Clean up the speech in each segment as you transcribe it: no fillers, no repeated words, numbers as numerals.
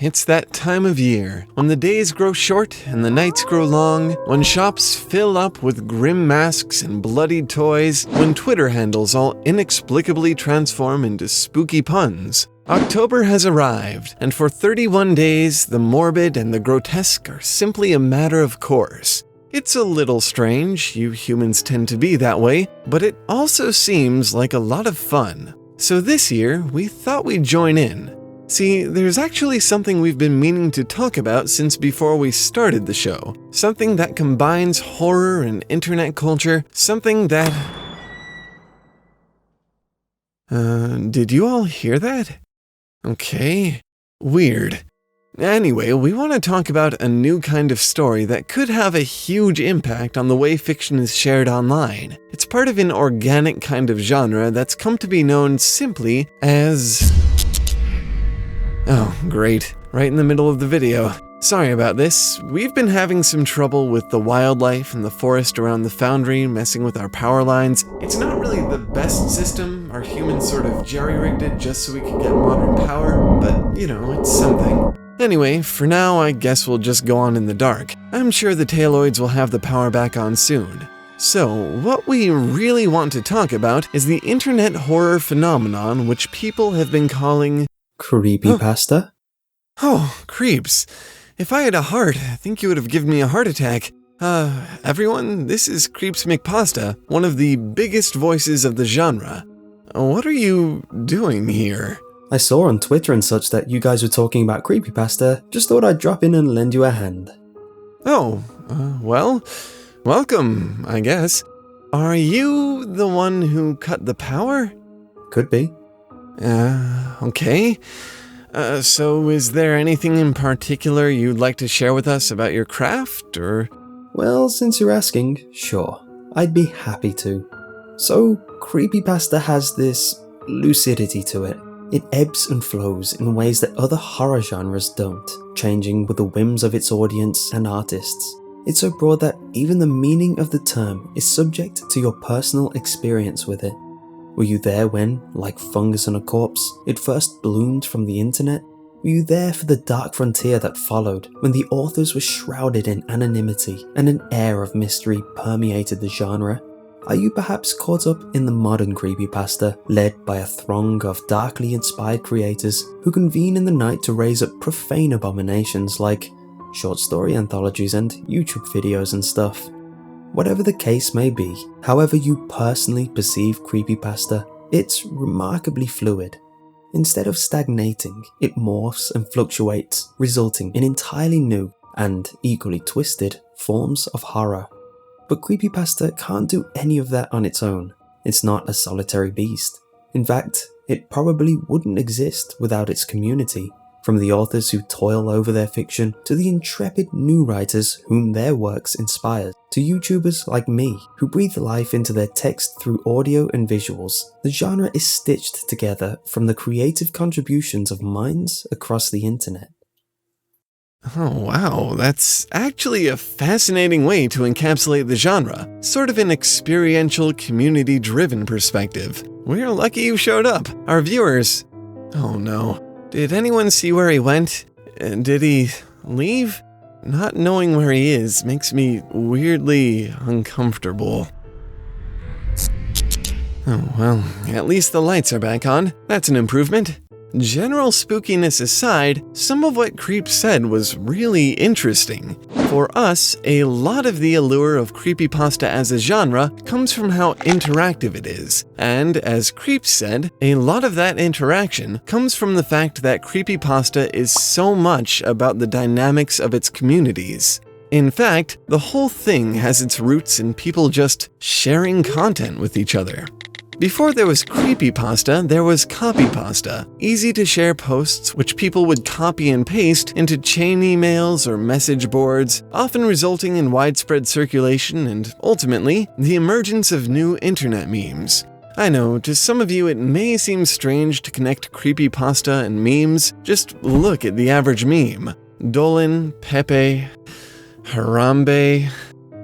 it's that time of year, when the days grow short and the nights grow long, when shops fill up with grim masks and bloodied toys, when Twitter handles all inexplicably transform into spooky puns. October has arrived, and for 31 days, the morbid and the grotesque are simply a matter of course. It's a little strange, you humans tend to be that way, but it also seems like a lot of fun. So this year, we thought we'd join in. See, there's actually something we've been meaning to talk about since before we started the show. Something that combines horror and internet culture, something that... did you all hear that? Okay, weird. Anyway, we want to talk about a new kind of story that could have a huge impact on the way fiction is shared online. It's part of an organic kind of genre that's come to be known simply as... Oh, great. Right in the middle of the video. Sorry about this. We've been having some trouble with the wildlife and the forest around the Foundry messing with our power lines. It's not really the best system. Our humans sort of jerry-rigged it just so we could get modern power, but, you know, it's something. Anyway, for now, I guess we'll just go on in the dark. I'm sure the Taloids will have the power back on soon. So, what we really want to talk about is the internet horror phenomenon which people have been calling... Creepypasta? Oh, creeps. If I had a heart, I think you would have given me a heart attack. Everyone, this is CreepsMcPasta, one of the biggest voices of the genre. What are you doing here? I saw on Twitter and such that you guys were talking about creepypasta. Just thought I'd drop in and lend you a hand. Oh, well, welcome, I guess. Are you the one who cut the power? Could be. Okay. So is there anything in particular you'd like to share with us about your craft, or? Well, since you're asking, sure. I'd be happy to. So, creepypasta has this lucidity to it. It ebbs and flows in ways that other horror genres don't, changing with the whims of its audience and artists. It's so broad that even the meaning of the term is subject to your personal experience with it. Were you there when, like fungus on a corpse, it first bloomed from the internet? Were you there for the dark frontier that followed, when the authors were shrouded in anonymity and an air of mystery permeated the genre? Are you perhaps caught up in the modern creepypasta, led by a throng of darkly inspired creators who convene in the night to raise up profane abominations like short story anthologies and YouTube videos and stuff? Whatever the case may be, however you personally perceive creepypasta, it's remarkably fluid. Instead of stagnating, it morphs and fluctuates, resulting in entirely new and equally twisted forms of horror. But creepypasta can't do any of that on its own. It's not a solitary beast. In fact, it probably wouldn't exist without its community. From the authors who toil over their fiction, to the intrepid new writers whom their works inspire, to YouTubers like me, who breathe life into their text through audio and visuals, the genre is stitched together from the creative contributions of minds across the internet. Oh wow, that's actually a fascinating way to encapsulate the genre, sort of an experiential, community-driven perspective. We're lucky you showed up. Our viewers... Oh no. Did anyone see where he went? Did he leave? Not knowing where he is makes me weirdly uncomfortable. Oh well, at least the lights are back on. That's an improvement. General spookiness aside, some of what Creep said was really interesting. For us, a lot of the allure of creepypasta as a genre comes from how interactive it is. And as Creep said, a lot of that interaction comes from the fact that creepypasta is so much about the dynamics of its communities. In fact, the whole thing has its roots in people just sharing content with each other. Before there was creepypasta, there was copypasta, easy-to-share posts which people would copy and paste into chain emails or message boards, often resulting in widespread circulation and, ultimately, the emergence of new internet memes. I know, to some of you it may seem strange to connect creepypasta and memes. Just look at the average meme. Dolan, Pepe, Harambe...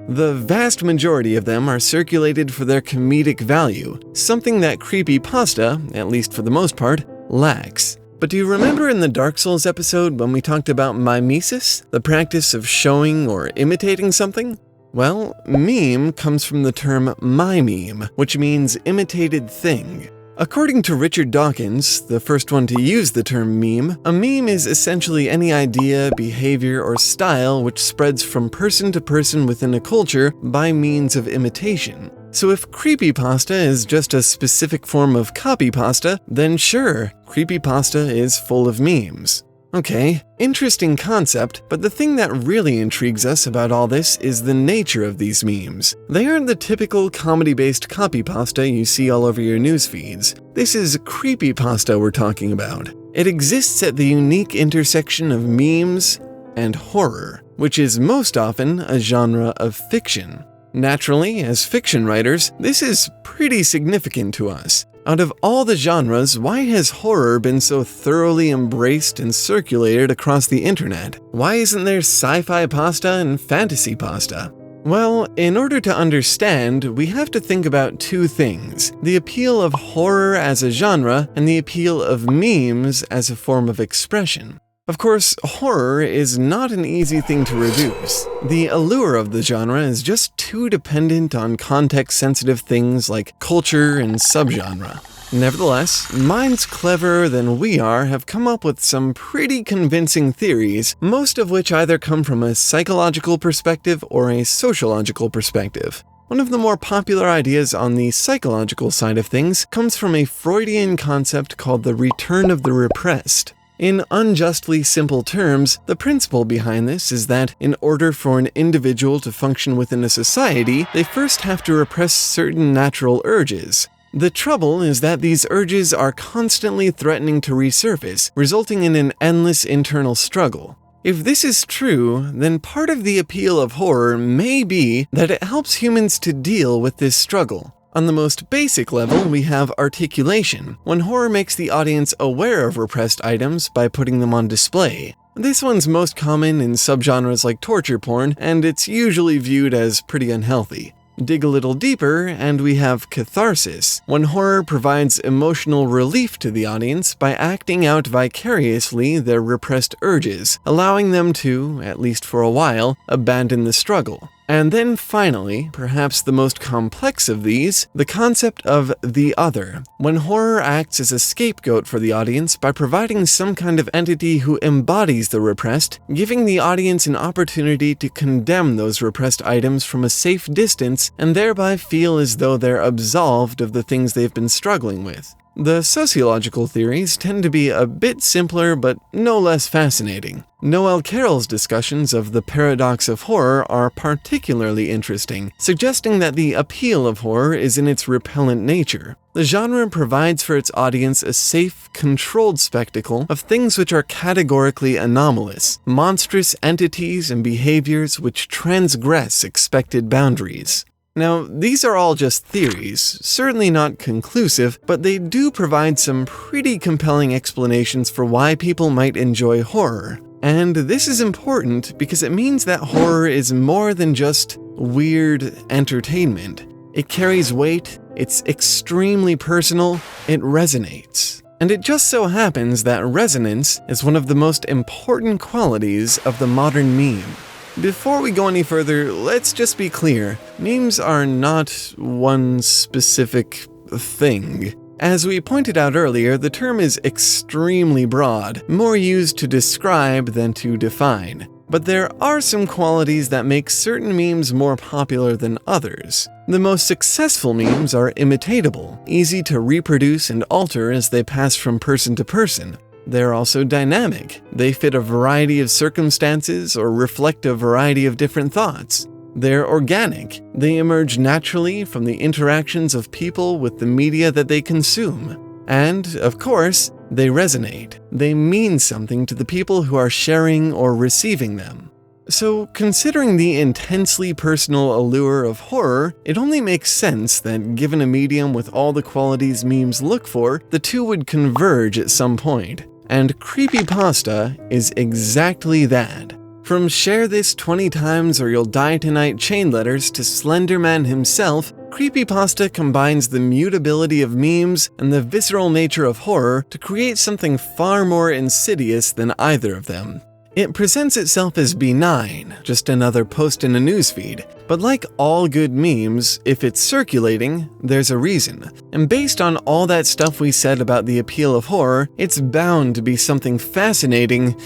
The vast majority of them are circulated for their comedic value, something that creepypasta, at least for the most part, lacks. But do you remember in the Dark Souls episode when we talked about mimesis, the practice of showing or imitating something? Well, meme comes from the term mime, which means imitated thing. According to Richard Dawkins, the first one to use the term meme, a meme is essentially any idea, behavior, or style which spreads from person to person within a culture by means of imitation. So if creepypasta is just a specific form of copypasta, then sure, creepypasta is full of memes. Okay, interesting concept, but the thing that really intrigues us about all this is the nature of these memes. They aren't the typical comedy-based copypasta you see all over your news feeds. This is creepypasta we're talking about. It exists at the unique intersection of memes and horror, which is most often a genre of fiction. Naturally, as fiction writers, this is pretty significant to us. Out of all the genres, why has horror been so thoroughly embraced and circulated across the internet? Why isn't there sci-fi pasta and fantasy pasta? Well, in order to understand, we have to think about two things: the appeal of horror as a genre and the appeal of memes as a form of expression. Of course, horror is not an easy thing to reduce. The allure of the genre is just too dependent on context-sensitive things like culture and subgenre. Nevertheless, minds cleverer than we are have come up with some pretty convincing theories, most of which either come from a psychological perspective or a sociological perspective. One of the more popular ideas on the psychological side of things comes from a Freudian concept called the return of the repressed. In unjustly simple terms, the principle behind this is that in order for an individual to function within a society, they first have to repress certain natural urges. The trouble is that these urges are constantly threatening to resurface, resulting in an endless internal struggle. If this is true, then part of the appeal of horror may be that it helps humans to deal with this struggle. On the most basic level, we have articulation, when horror makes the audience aware of repressed items by putting them on display. This one's most common in subgenres like torture porn, and it's usually viewed as pretty unhealthy. Dig a little deeper, and we have catharsis, when horror provides emotional relief to the audience by acting out vicariously their repressed urges, allowing them to, at least for a while, abandon the struggle. And then finally, perhaps the most complex of these, the concept of the other, when horror acts as a scapegoat for the audience by providing some kind of entity who embodies the repressed, giving the audience an opportunity to condemn those repressed items from a safe distance and thereby feel as though they're absolved of the things they've been struggling with. The sociological theories tend to be a bit simpler but no less fascinating. Noel Carroll's discussions of the paradox of horror are particularly interesting, suggesting that the appeal of horror is in its repellent nature. The genre provides for its audience a safe, controlled spectacle of things which are categorically anomalous, monstrous entities and behaviors which transgress expected boundaries. Now, these are all just theories, certainly not conclusive, but they do provide some pretty compelling explanations for why people might enjoy horror. And this is important because it means that horror is more than just weird entertainment. It carries weight, it's extremely personal, it resonates. And it just so happens that resonance is one of the most important qualities of the modern meme. Before we go any further, let's just be clear. Memes are not one specific thing. As we pointed out earlier, the term is extremely broad, more used to describe than to define. But there are some qualities that make certain memes more popular than others. The most successful memes are imitatable, easy to reproduce and alter as they pass from person to person. They're also dynamic. They fit a variety of circumstances or reflect a variety of different thoughts. They're organic. They emerge naturally from the interactions of people with the media that they consume. And, of course, they resonate. They mean something to the people who are sharing or receiving them. So, considering the intensely personal allure of horror, it only makes sense that given a medium with all the qualities memes look for, the two would converge at some point. And creepypasta is exactly that. From share this 20 times or you'll die tonight chain letters to Slenderman himself, Creepypasta combines the mutability of memes and the visceral nature of horror to create something far more insidious than either of them. It presents itself as benign, just another post in a newsfeed. But like all good memes, if it's circulating, there's a reason. And based on all that stuff we said about the appeal of horror, it's bound to be something fascinating,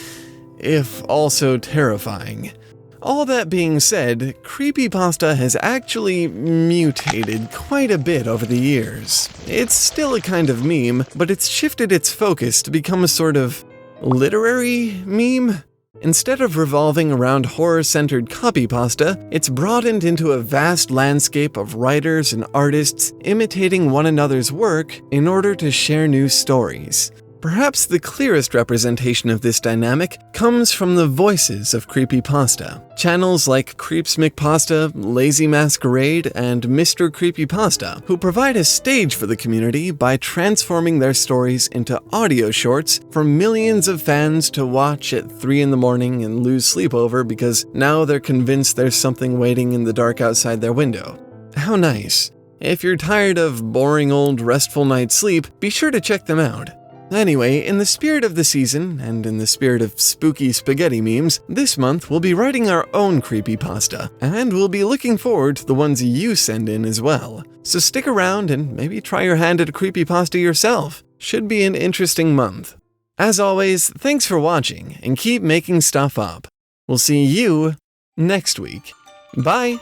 if also terrifying. All that being said, Creepypasta has actually mutated quite a bit over the years. It's still a kind of meme, but it's shifted its focus to become a sort of literary meme. Instead of revolving around horror-centered copypasta, it's broadened into a vast landscape of writers and artists imitating one another's work in order to share new stories. Perhaps the clearest representation of this dynamic comes from the voices of Creepypasta. Channels like CreepsMcPasta, Lazy Masquerade, and Mr. Creepypasta, who provide a stage for the community by transforming their stories into audio shorts for millions of fans to watch at 3 in the morning and lose sleep over because now they're convinced there's something waiting in the dark outside their window. How nice. If you're tired of boring old restful night's sleep, be sure to check them out. Anyway, in the spirit of the season, and in the spirit of spooky spaghetti memes, this month we'll be writing our own creepypasta, and we'll be looking forward to the ones you send in as well. So stick around and maybe try your hand at a creepypasta yourself. Should be an interesting month. As always, thanks for watching, and keep making stuff up. We'll see you next week. Bye!